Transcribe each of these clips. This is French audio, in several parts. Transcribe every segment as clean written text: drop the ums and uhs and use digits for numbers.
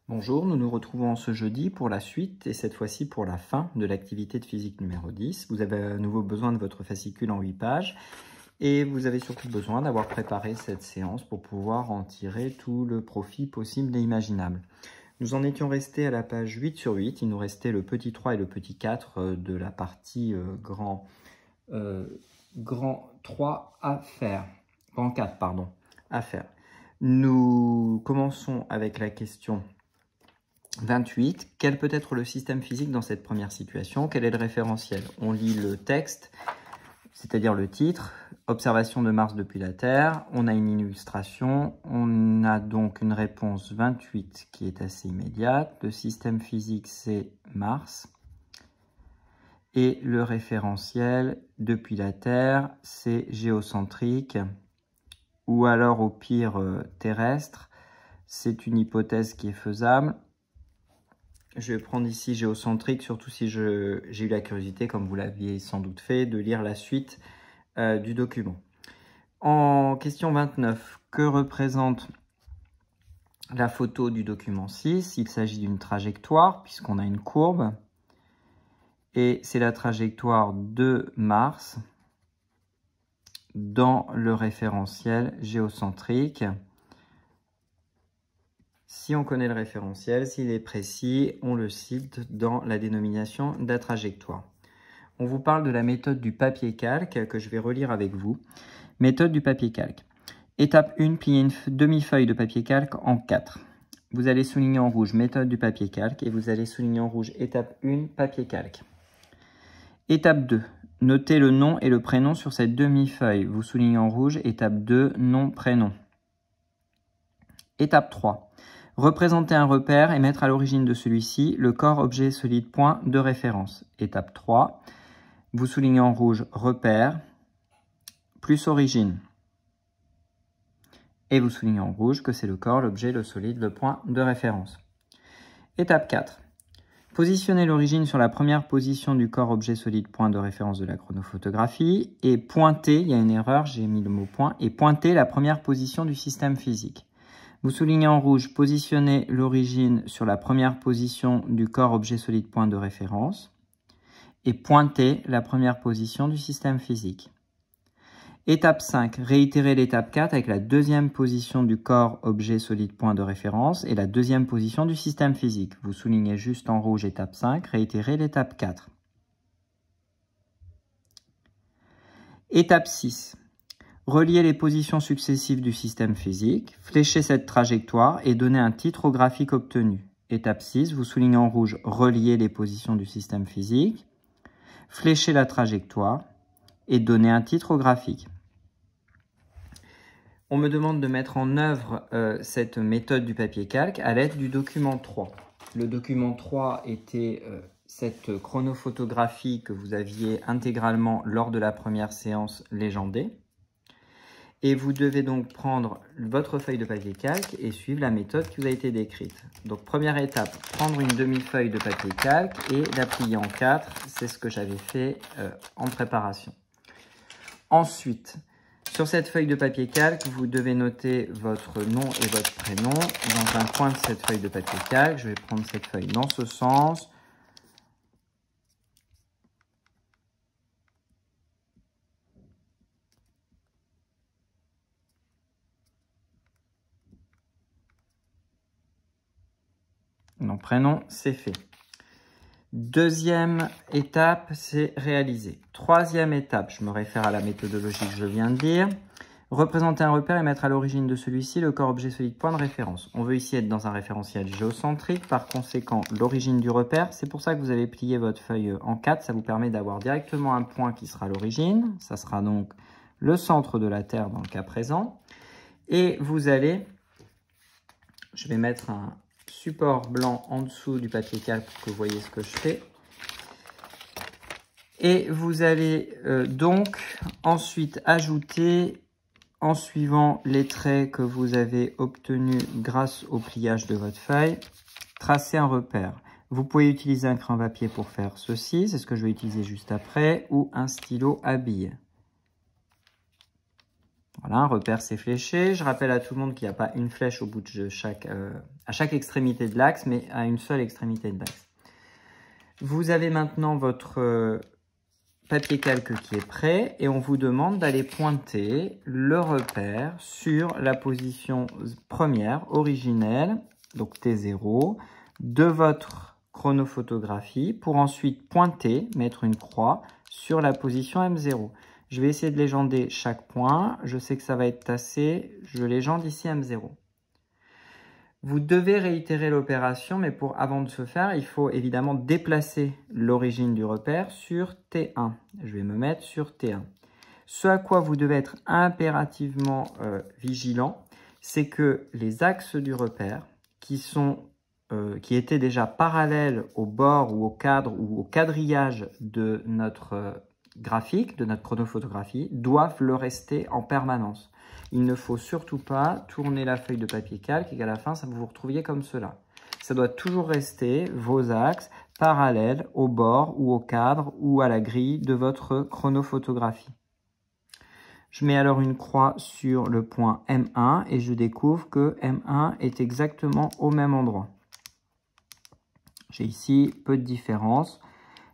Bonjour, nous nous retrouvons ce jeudi pour la suite et cette fois-ci pour la fin de l'activité de physique numéro 10. Vous avez à nouveau besoin de votre fascicule en 8 pages et vous avez surtout besoin d'avoir préparé cette séance pour pouvoir en tirer tout le profit possible et imaginable. Nous en étions restés à la page 8 sur 8, il nous restait le petit 3 et le petit 4 de la partie grand 3 à faire, grand 4 pardon, à faire. Nous commençons avec la question 28. Quel peut être le système physique dans cette première situation? Quel est le référentiel? On lit le texte, c'est-à-dire le titre, observation de Mars depuis la Terre. On a une illustration. On a donc une réponse 28 qui est assez immédiate. Le système physique, c'est Mars. Et le référentiel depuis la Terre, c'est géocentrique ou alors au pire terrestre. C'est une hypothèse qui est faisable. Je vais prendre ici géocentrique, surtout si j'ai eu la curiosité, comme vous l'aviez sans doute fait, de lire la suite du document. En question 29, que représente la photo du document 6? Il s'agit d'une trajectoire, puisqu'on a une courbe. Et c'est la trajectoire de Mars dans le référentiel géocentrique. Si on connaît le référentiel, s'il est précis, on le cite dans la dénomination de la trajectoire. On vous parle de la méthode du papier calque que je vais relire avec vous. Méthode du papier calque. Étape 1, plier une demi-feuille de papier calque en 4. Vous allez souligner en rouge méthode du papier calque et vous allez souligner en rouge étape 1, papier calque. Étape 2, notez le nom et le prénom sur cette demi-feuille. Vous soulignez en rouge étape 2, nom, prénom. Étape 3. Représenter un repère et mettre à l'origine de celui-ci le corps objet solide point de référence. Étape 3. Vous soulignez en rouge repère plus origine. Et vous soulignez en rouge que c'est le corps, l'objet, le solide, le point de référence. Étape 4. Positionnez l'origine sur la première position du corps objet solide point de référence de la chronophotographie et pointez, il y a une erreur, j'ai mis le mot point, et pointez la première position du système physique. Vous soulignez en rouge, positionnez l'origine sur la première position du corps objet solide point de référence et pointez la première position du système physique. Étape 5, réitérez l'étape 4 avec la deuxième position du corps objet solide point de référence et la deuxième position du système physique. Vous soulignez juste en rouge étape 5, réitérez l'étape 4. Étape 6. Reliez les positions successives du système physique, fléchez cette trajectoire et donnez un titre au graphique obtenu. Étape 6, vous soulignez en rouge « Relier les positions du système physique », fléchez la trajectoire et donnez un titre au graphique. On me demande de mettre en œuvre cette méthode du papier calque à l'aide du document 3. Le document 3 était cette chronophotographie que vous aviez intégralement lors de la première séance légendée. Et vous devez donc prendre votre feuille de papier calque et suivre la méthode qui vous a été décrite. Donc première étape, prendre une demi-feuille de papier calque et la plier en 4. C'est ce que j'avais fait en préparation. Ensuite, sur cette feuille de papier calque, vous devez noter votre nom et votre prénom dans un coin de cette feuille de papier calque. Je vais prendre cette feuille dans ce sens. Nom, prénom, c'est fait. Deuxième étape, c'est réalisé. Troisième étape, je me réfère à la méthodologie que je viens de dire. Représenter un repère et mettre à l'origine de celui-ci le corps objet solide point de référence. On veut ici être dans un référentiel géocentrique, par conséquent l'origine du repère. C'est pour ça que vous allez plier votre feuille en 4. Ça vous permet d'avoir directement un point qui sera l'origine. Ça sera donc le centre de la Terre dans le cas présent. Et vous allez, je vais mettre un support blanc en dessous du papier calque pour que vous voyez ce que je fais. Et vous allez donc ensuite ajouter, en suivant les traits que vous avez obtenus grâce au pliage de votre feuille, tracer un repère. Vous pouvez utiliser un crayon papier pour faire ceci, c'est ce que je vais utiliser juste après, ou un stylo à billes. Voilà, un repère c'est fléché. Je rappelle à tout le monde qu'il n'y a pas une flèche au bout de à chaque extrémité de l'axe, mais à une seule extrémité de l'axe. Vous avez maintenant votre papier calque qui est prêt et on vous demande d'aller pointer le repère sur la position première, originelle, donc T0, de votre chronophotographie pour ensuite pointer, mettre une croix sur la position M0. Je vais essayer de légender chaque point. Je sais que ça va être tassé. Je légende ici M0. Vous devez réitérer l'opération, mais avant de se faire, il faut évidemment déplacer l'origine du repère sur T1. Je vais me mettre sur T1. Ce à quoi vous devez être impérativement vigilant, c'est que les axes du repère, qui étaient déjà parallèles au bord ou au cadre ou au quadrillage de notre graphique, de notre chronophotographie, doivent le rester en permanence. Il ne faut surtout pas tourner la feuille de papier calque et qu'à la fin, vous vous retrouviez comme cela. Ça doit toujours rester, vos axes, parallèles au bord ou au cadre ou à la grille de votre chronophotographie. Je mets alors une croix sur le point M1 et je découvre que M1 est exactement au même endroit. J'ai ici peu de différence.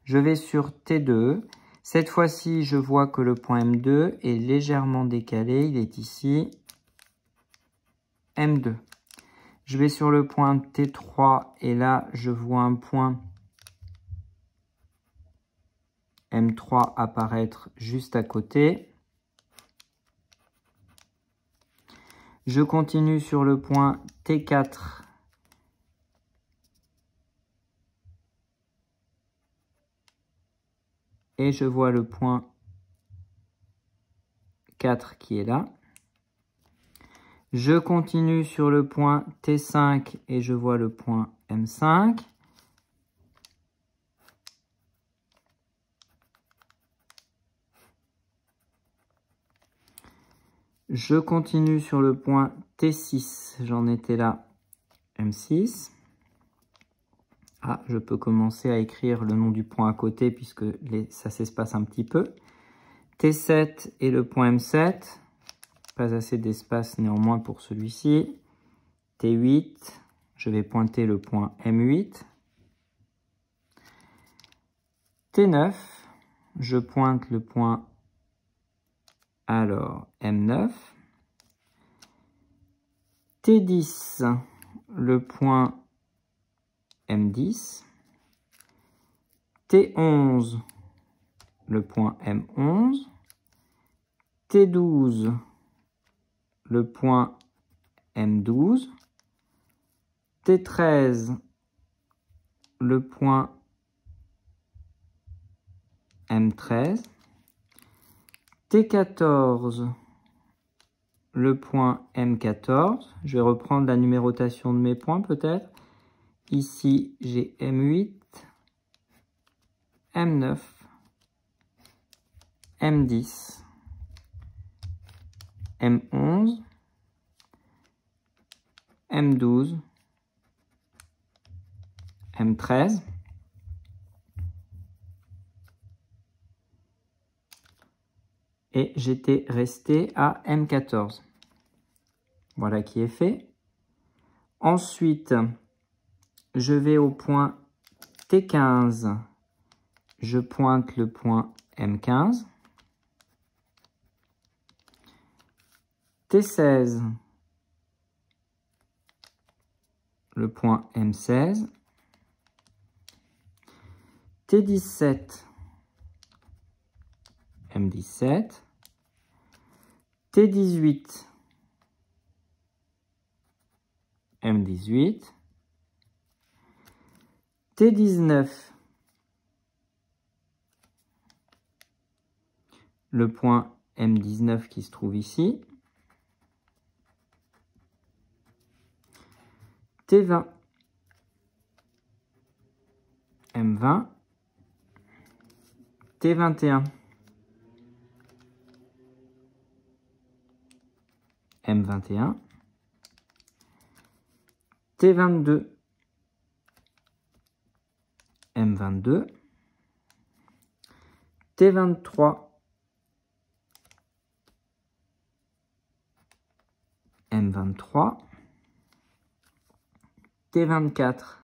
Je vais sur T2. Cette fois-ci, je vois que le point M2 est légèrement décalé. Il est ici, M2. Je vais sur le point T3 et là, je vois un point M3 apparaître juste à côté. Je continue sur le point T4. Et je vois le point 4 qui est là. Je continue sur le point T5 et je vois le point M5. Je continue sur le point T6, j'en étais là, M6. Ah, je peux commencer à écrire le nom du point à côté puisque ça s'espace un petit peu. T7 et le point M7. Pas assez d'espace néanmoins pour celui-ci. T8, je vais pointer le point M8. T9, je pointe le point alors M9. T10, le point M10. T11, le point M11. T12, le point M12. T13, le point M13. T14, le point M14. Je vais reprendre la numérotation de mes points peut-être. Ici, j'ai M8, M9, M10, M11, M12, M13. Et j'étais resté à M14. Voilà qui est fait. Ensuite, je vais au point T15. Je pointe le point M15. T16. Le point M16. T17. M17. T18. M18. T19. Le point M19 qui se trouve ici. T20. M20. T21. M21. T22. M22. T23. M23, T24